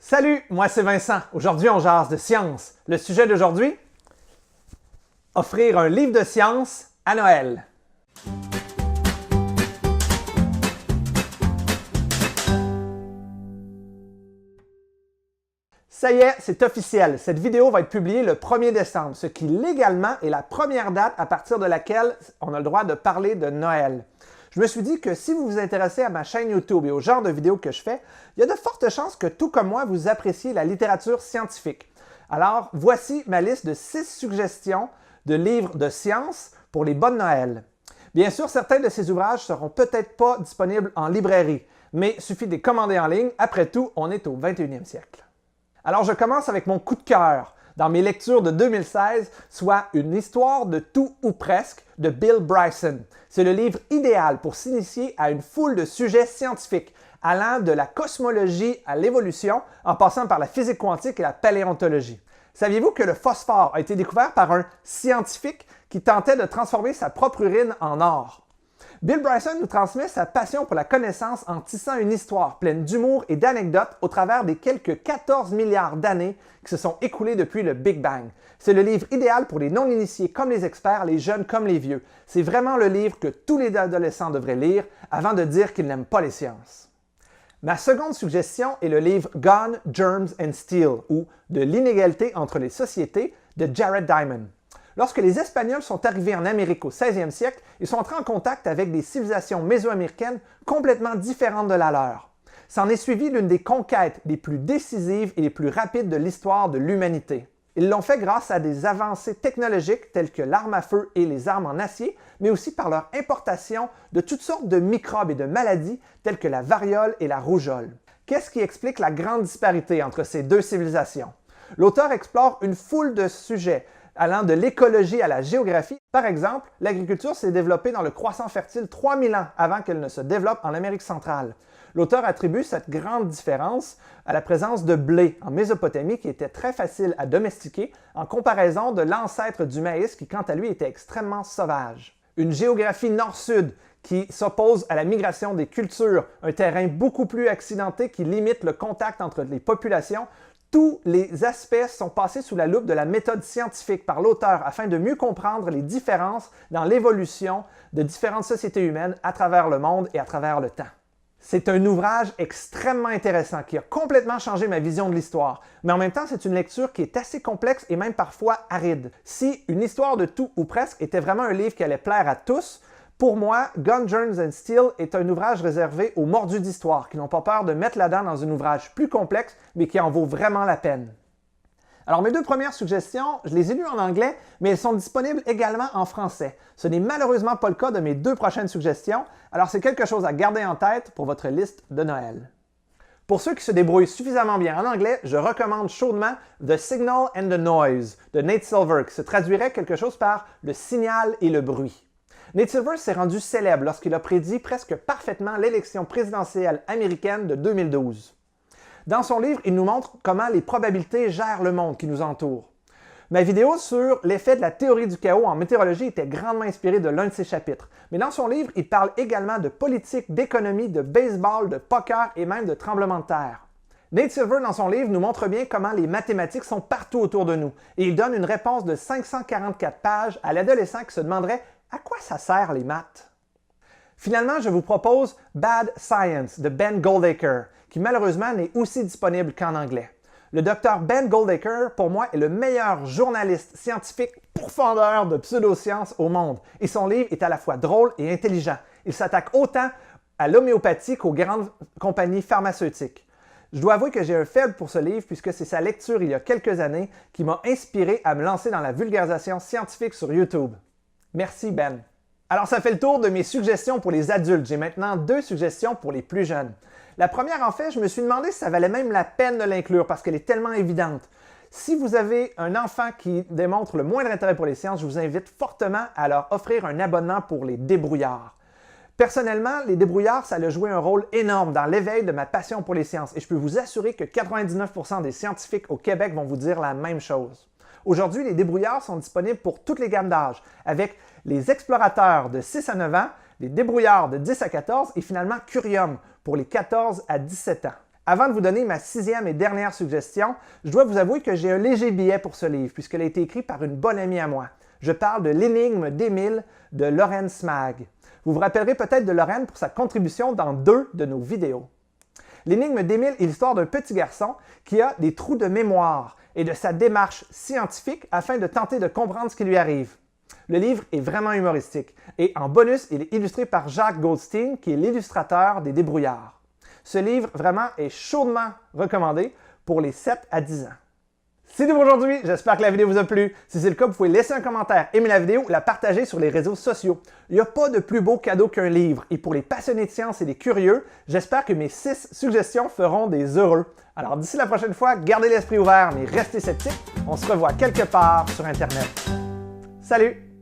Salut, moi c'est Vincent. Aujourd'hui, on jase de science. Le sujet d'aujourd'hui? Offrir un livre de science à Noël. Ça y est, c'est officiel. Cette vidéo va être publiée le 1er décembre, ce qui légalement est la première date à partir de laquelle on a le droit de parler de Noël. Je me suis dit que si vous vous intéressez à ma chaîne YouTube et au genre de vidéos que je fais, il y a de fortes chances que tout comme moi, vous appréciez la littérature scientifique. Alors, voici ma liste de 6 suggestions de livres de science pour les bonnes Noël. Bien sûr, certains de ces ouvrages ne seront peut-être pas disponibles en librairie, mais il suffit de les commander en ligne. Après tout, on est au 21e siècle. Alors, je commence avec mon coup de cœur dans mes lectures de 2016, soit Une histoire de tout ou presque de Bill Bryson. C'est le livre idéal pour s'initier à une foule de sujets scientifiques, allant de la cosmologie à l'évolution, en passant par la physique quantique et la paléontologie. Saviez-vous que le phosphore a été découvert par un scientifique qui tentait de transformer sa propre urine en or? Bill Bryson nous transmet sa passion pour la connaissance en tissant une histoire pleine d'humour et d'anecdotes au travers des quelques 14 milliards d'années qui se sont écoulées depuis le Big Bang. C'est le livre idéal pour les non-initiés comme les experts, les jeunes comme les vieux. C'est vraiment le livre que tous les adolescents devraient lire avant de dire qu'ils n'aiment pas les sciences. Ma seconde suggestion est le livre Gone, Germs and Steel ou De l'inégalité entre les sociétés de Jared Diamond. Lorsque les Espagnols sont arrivés en Amérique au 16e siècle, ils sont entrés en contact avec des civilisations mésoaméricaines complètement différentes de la leur. S'en est suivi l'une des conquêtes les plus décisives et les plus rapides de l'histoire de l'humanité. Ils l'ont fait grâce à des avancées technologiques telles que l'arme à feu et les armes en acier, mais aussi par leur importation de toutes sortes de microbes et de maladies telles que la variole et la rougeole. Qu'est-ce qui explique la grande disparité entre ces deux civilisations? L'auteur explore une foule de sujets, allant de l'écologie à la géographie. Par exemple, l'agriculture s'est développée dans le croissant fertile 3000 ans avant qu'elle ne se développe en Amérique centrale. L'auteur attribue cette grande différence à la présence de blé en Mésopotamie qui était très facile à domestiquer en comparaison de l'ancêtre du maïs qui, quant à lui, était extrêmement sauvage. Une géographie nord-sud qui s'oppose à la migration des cultures, un terrain beaucoup plus accidenté qui limite le contact entre les populations. Tous les aspects sont passés sous la loupe de la méthode scientifique par l'auteur afin de mieux comprendre les différences dans l'évolution de différentes sociétés humaines à travers le monde et à travers le temps. C'est un ouvrage extrêmement intéressant qui a complètement changé ma vision de l'histoire, mais en même temps, c'est une lecture qui est assez complexe et même parfois aride. Si Une histoire de tout ou presque était vraiment un livre qui allait plaire à tous, pour moi, Gone, Germs and Steel est un ouvrage réservé aux mordus d'histoire qui n'ont pas peur de mettre la dent dans un ouvrage plus complexe, mais qui en vaut vraiment la peine. Alors, mes deux premières suggestions, je les ai lues en anglais, mais elles sont disponibles également en français. Ce n'est malheureusement pas le cas de mes deux prochaines suggestions, alors c'est quelque chose à garder en tête pour votre liste de Noël. Pour ceux qui se débrouillent suffisamment bien en anglais, je recommande chaudement The Signal and the Noise de Nate Silver, qui se traduirait quelque chose par le signal et le bruit. Nate Silver s'est rendu célèbre lorsqu'il a prédit presque parfaitement l'élection présidentielle américaine de 2012. Dans son livre, il nous montre comment les probabilités gèrent le monde qui nous entoure. Ma vidéo sur l'effet de la théorie du chaos en météorologie était grandement inspirée de l'un de ses chapitres. Mais dans son livre, il parle également de politique, d'économie, de baseball, de poker et même de tremblements de terre. Nate Silver, dans son livre, nous montre bien comment les mathématiques sont partout autour de nous. Et il donne une réponse de 544 pages à l'adolescent qui se demanderait « À quoi ça sert les maths? » Finalement, je vous propose Bad Science de Ben Goldacre, qui malheureusement n'est aussi disponible qu'en anglais. Le docteur Ben Goldacre, pour moi, est le meilleur journaliste scientifique pourfendeur de pseudosciences au monde, et son livre est à la fois drôle et intelligent. Il s'attaque autant à l'homéopathie qu'aux grandes compagnies pharmaceutiques. Je dois avouer que j'ai un faible pour ce livre puisque c'est sa lecture il y a quelques années qui m'a inspiré à me lancer dans la vulgarisation scientifique sur YouTube. Merci Ben. Alors ça fait le tour de mes suggestions pour les adultes. J'ai maintenant deux suggestions pour les plus jeunes. La première, en fait, je me suis demandé si ça valait même la peine de l'inclure parce qu'elle est tellement évidente. Si vous avez un enfant qui démontre le moindre intérêt pour les sciences, je vous invite fortement à leur offrir un abonnement pour les débrouillards. Personnellement, les débrouillards, ça a joué un rôle énorme dans l'éveil de ma passion pour les sciences et je peux vous assurer que 99% des scientifiques au Québec vont vous dire la même chose. Aujourd'hui, les débrouillards sont disponibles pour toutes les gammes d'âge, avec les explorateurs de 6 à 9 ans, les débrouillards de 10 à 14 et finalement Curium pour les 14 à 17 ans. Avant de vous donner ma 6e et dernière suggestion, je dois vous avouer que j'ai un léger biais pour ce livre, puisqu'il a été écrit par une bonne amie à moi. Je parle de L'énigme d'Émile de Lorraine Smag. Vous vous rappellerez peut-être de Lorraine pour sa contribution dans 2 de nos vidéos. L'énigme d'Émile est l'histoire d'un petit garçon qui a des trous de mémoire et de sa démarche scientifique afin de tenter de comprendre ce qui lui arrive. Le livre est vraiment humoristique et en bonus, il est illustré par Jacques Goldstein qui est l'illustrateur des Débrouillards. Ce livre vraiment est chaudement recommandé pour les 7 à 10 ans. C'est tout pour aujourd'hui, j'espère que la vidéo vous a plu. Si c'est le cas, vous pouvez laisser un commentaire, aimer la vidéo ou la partager sur les réseaux sociaux. Il n'y a pas de plus beau cadeau qu'un livre. Et pour les passionnés de science et les curieux, j'espère que mes 6 suggestions feront des heureux. Alors d'ici la prochaine fois, gardez l'esprit ouvert, mais restez sceptiques. On se revoit quelque part sur Internet. Salut!